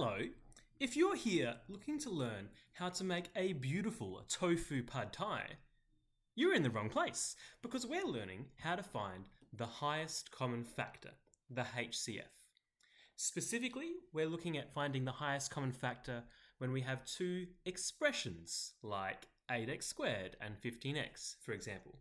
Hello! If you're here looking to learn how to make a beautiful tofu pad thai, you're in the wrong place because we're learning how to find the highest common factor, the HCF. Specifically, we're looking at finding the highest common factor when we have two expressions like 8x squared and 15x, for example.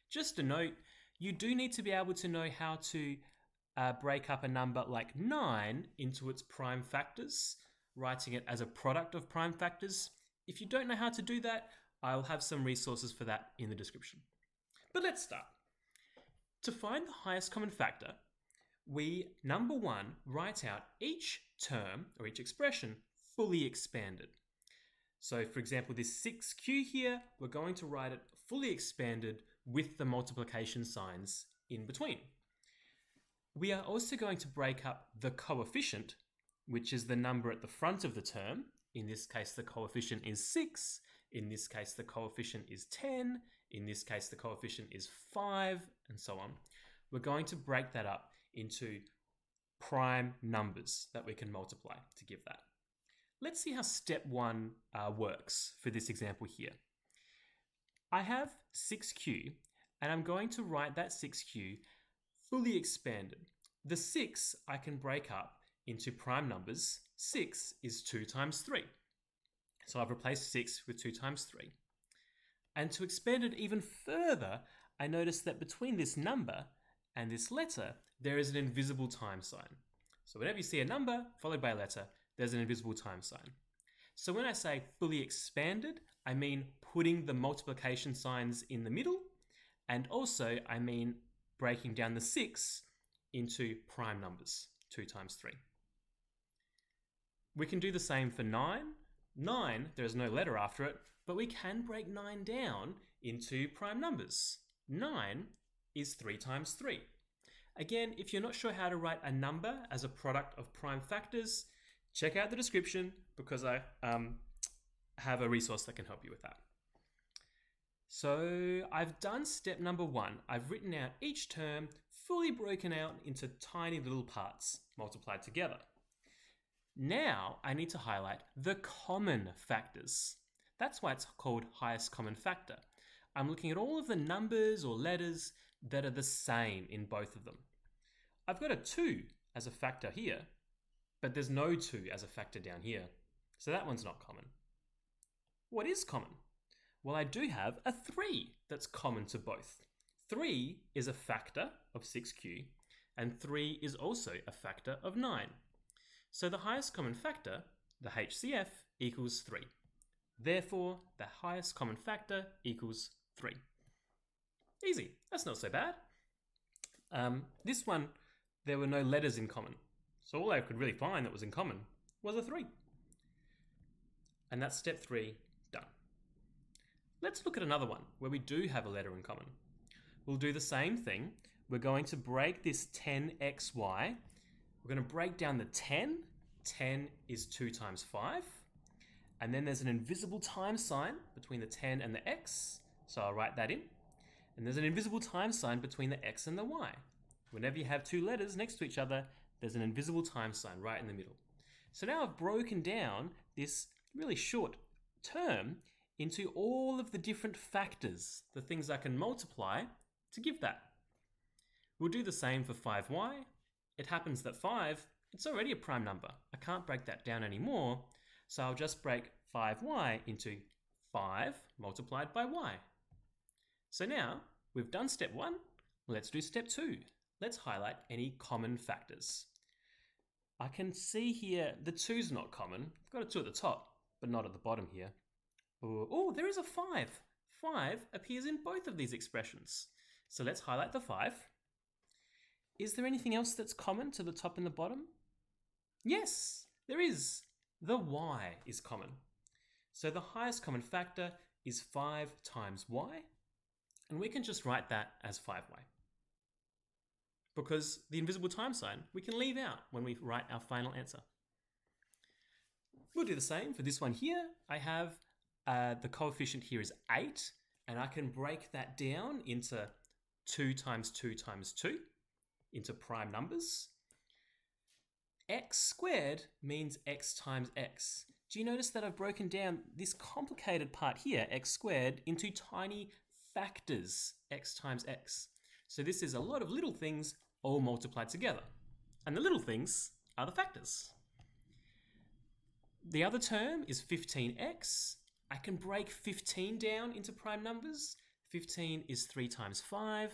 Just a note, you do need to be able to know how to break up a number like 9 into its prime factors, writing it as a product of prime factors. If you don't know how to do that, I'll have some resources for that in the description. But let's start. To find the highest common factor, we, number one, write out each term or each expression fully expanded. So for example, this 6q here, we're going to write it fully expanded with the multiplication signs in between. We are also going to break up the coefficient, which is the number at the front of the term. In this case, the coefficient is 6. In this case, the coefficient is 10. In this case, the coefficient is 5, and so on. We're going to break that up into prime numbers that we can multiply to give that. Let's see how step 1 works for this example here. I have 6q, and I'm going to write that 6q fully expanded. The 6 I can break up into prime numbers. 6 is 2 times 3. So I've replaced 6 with 2 times 3. And to expand it even further, I notice that between this number and this letter, there is an invisible time sign. So whenever you see a number followed by a letter, there's an invisible time sign. So when I say fully expanded, I mean putting the multiplication signs in the middle, and also I mean breaking down the 6 into prime numbers, 2 times 3. We can do the same for 9. 9, there's no letter after it, but we can break 9 down into prime numbers. 9 is 3 times 3. Again, if you're not sure how to write a number as a product of prime factors, check out the description because I have a resource that can help you with that. So I've done step number 1. I've written out each term fully broken out into tiny little parts multiplied together. Now I need to highlight the common factors. That's why it's called highest common factor. I'm looking at all of the numbers or letters that are the same in both of them. I've got a 2 as a factor here, but there's no 2 as a factor down here. So that one's not common. What is common? Well, I do have a 3 that's common to both. 3 is a factor of 6q, and 3 is also a factor of 9. So the highest common factor, the HCF, equals 3. Therefore, the highest common factor equals 3. Easy, that's not so bad. This one, there were no letters in common. So all I could really find that was in common was a 3. And that's step 3 done. Let's look at another one where we do have a letter in common. We'll do the same thing. We're going to break this 10xy. We're going to break down the 10. 10 is 2 times 5. And then there's an invisible time sign between the 10 and the x. So I'll write that in. And there's an invisible time sign between the x and the y. Whenever you have 2 letters next to each other, there's an invisible time sign right in the middle. So now I've broken down this really short term into all of the different factors, the things I can multiply to give that. We'll do the same for 5y. It happens that 5, it's already a prime number. I can't break that down anymore, so I'll just break 5y into 5 multiplied by y. So now we've done step 1, let's do step 2. Let's highlight any common factors. I can see here the 2's not common. I've got a 2 at the top, but not at the bottom here. Oh, there is a 5. 5 appears in both of these expressions. So let's highlight the 5. Is there anything else that's common to the top and the bottom? Yes, there is. The y is common. So the highest common factor is 5 times y, and we can just write that as 5y. Because the invisible time sign we can leave out when we write our final answer. We'll do the same for this one here. I have the coefficient here is 8, and I can break that down into 2 times 2 times 2 into prime numbers. X squared means x times x. Do you notice that I've broken down this complicated part here, x squared, into tiny factors, x times x. So this is a lot of little things all multiplied together. And the little things are the factors. The other term is 15x. I can break 15 down into prime numbers. 15 is 3 times 5.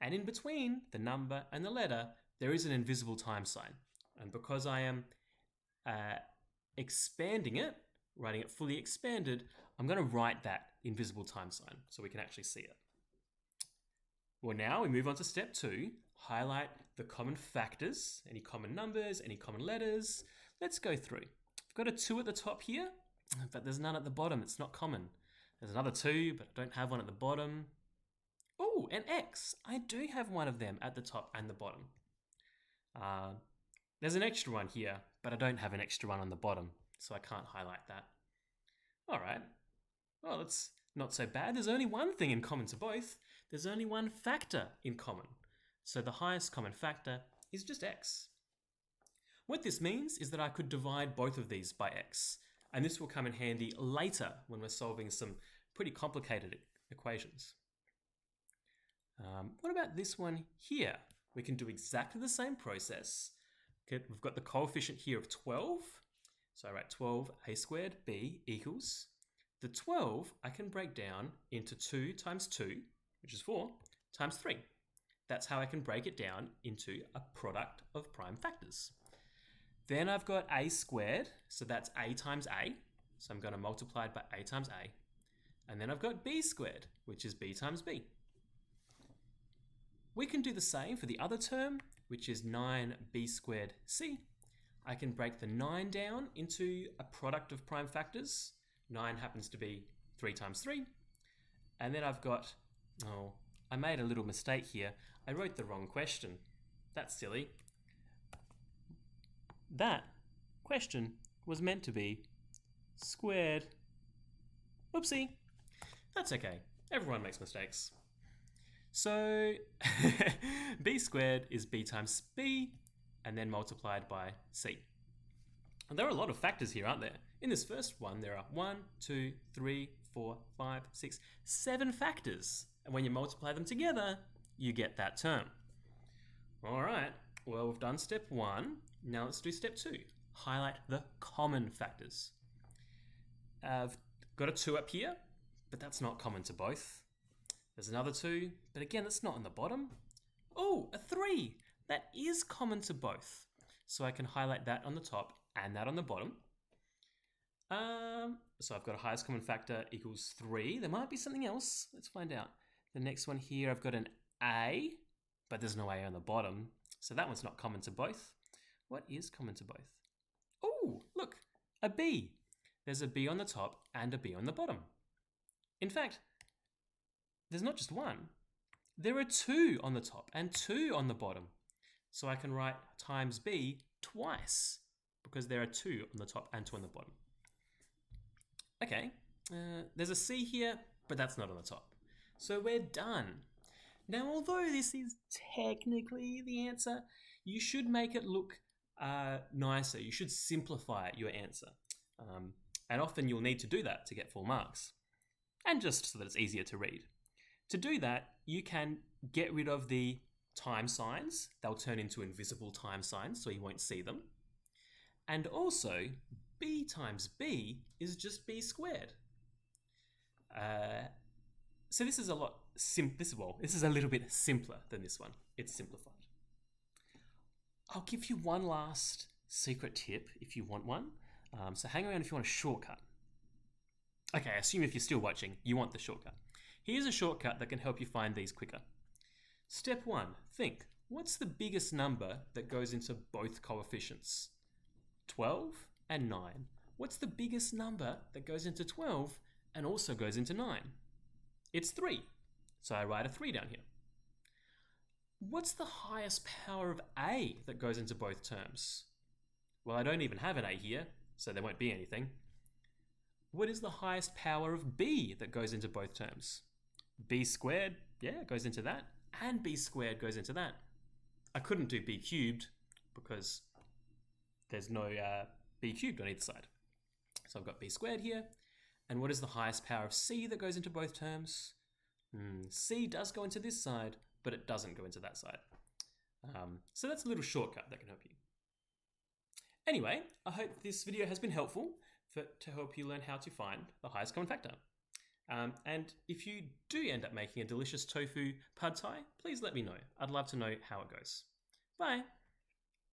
And in between the number and the letter, there is an invisible times sign. And because I am expanding it, writing it fully expanded, I'm going to write that invisible times sign so we can actually see it. Well, now we move on to step 2. Highlight the common factors, any common numbers, any common letters. Let's go through. I've got a 2 at the top here, but there's none at the bottom. It's not common. There's another 2, but I don't have one at the bottom. Oh, an X. I do have one of them at the top and the bottom. There's an extra one here, but I don't have an extra one on the bottom, so I can't highlight that. All right. Well, that's not so bad. There's only one thing in common to both. There's only one factor in common. So the highest common factor is just x. What this means is that I could divide both of these by x, and this will come in handy later when we're solving some pretty complicated equations. What about this one here? We can do exactly the same process. Okay, we've got the coefficient here of 12. So I write 12a squared b equals. The 12 I can break down into 2 times 2, which is 4, times 3. That's how I can break it down into a product of prime factors. Then I've got a squared, so that's a times a. So I'm going to multiply it by a times a. And then I've got b squared, which is b times b. We can do the same for the other term, which is 9b squared c. I can break the 9 down into a product of prime factors. 9 happens to be 3 times 3. And then I've got, I made a little mistake here. I wrote the wrong question. That's silly. That question was meant to be squared. Oopsie. That's okay. Everyone makes mistakes. So b squared is b times b, and then multiplied by c. And there are a lot of factors here, aren't there? In this first one, there are 1, 2, 3, 4, 5, 6, 7 factors. And when you multiply them together, you get that term. All right, well, we've done step 1. Now let's do step 2. Highlight the common factors. I've got a 2 up here, but that's not common to both. There's another 2, but again, it's not on the bottom. Oh, a 3. That is common to both. So I can highlight that on the top and that on the bottom. So I've got a highest common factor equals 3. There might be something else. Let's find out. The next one here, I've got an A, but there's no A on the bottom. So that one's not common to both. What is common to both? Oh, look, a B. There's a B on the top and a B on the bottom. In fact, there's not just one. There are 2 on the top and 2 on the bottom. So I can write times B twice because there are 2 on the top and 2 on the bottom. Okay, there's a C here, but that's not on the top. So we're done. Now, although this is technically the answer, you should make it look nicer. You should simplify your answer. And often you'll need to do that to get full marks. And just so that it's easier to read. To do that, you can get rid of the time signs. They'll turn into invisible time signs, so you won't see them. And also, b times b is just b squared. So this is a lot this is a little bit simpler than this one. It's simplified. I'll give you one last secret tip if you want one. So hang around if you want a shortcut. Okay, I assume if you're still watching, you want the shortcut. Here's a shortcut that can help you find these quicker. Step 1, think, what's the biggest number that goes into both coefficients? 12 and 9. What's the biggest number that goes into 12 and also goes into 9? It's 3. So I write a 3 down here. What's the highest power of A that goes into both terms? Well, I don't even have an A here, so there won't be anything. What is the highest power of B that goes into both terms? B squared, yeah, goes into that, and B squared goes into that. I couldn't do B cubed because there's no b cubed on either side. So I've got b squared here. And what is the highest power of c that goes into both terms? C does go into this side, but it doesn't go into that side. So that's a little shortcut that can help you. Anyway, I hope this video has been helpful to help you learn how to find the highest common factor. And if you do end up making a delicious tofu pad thai, please let me know. I'd love to know how it goes. Bye.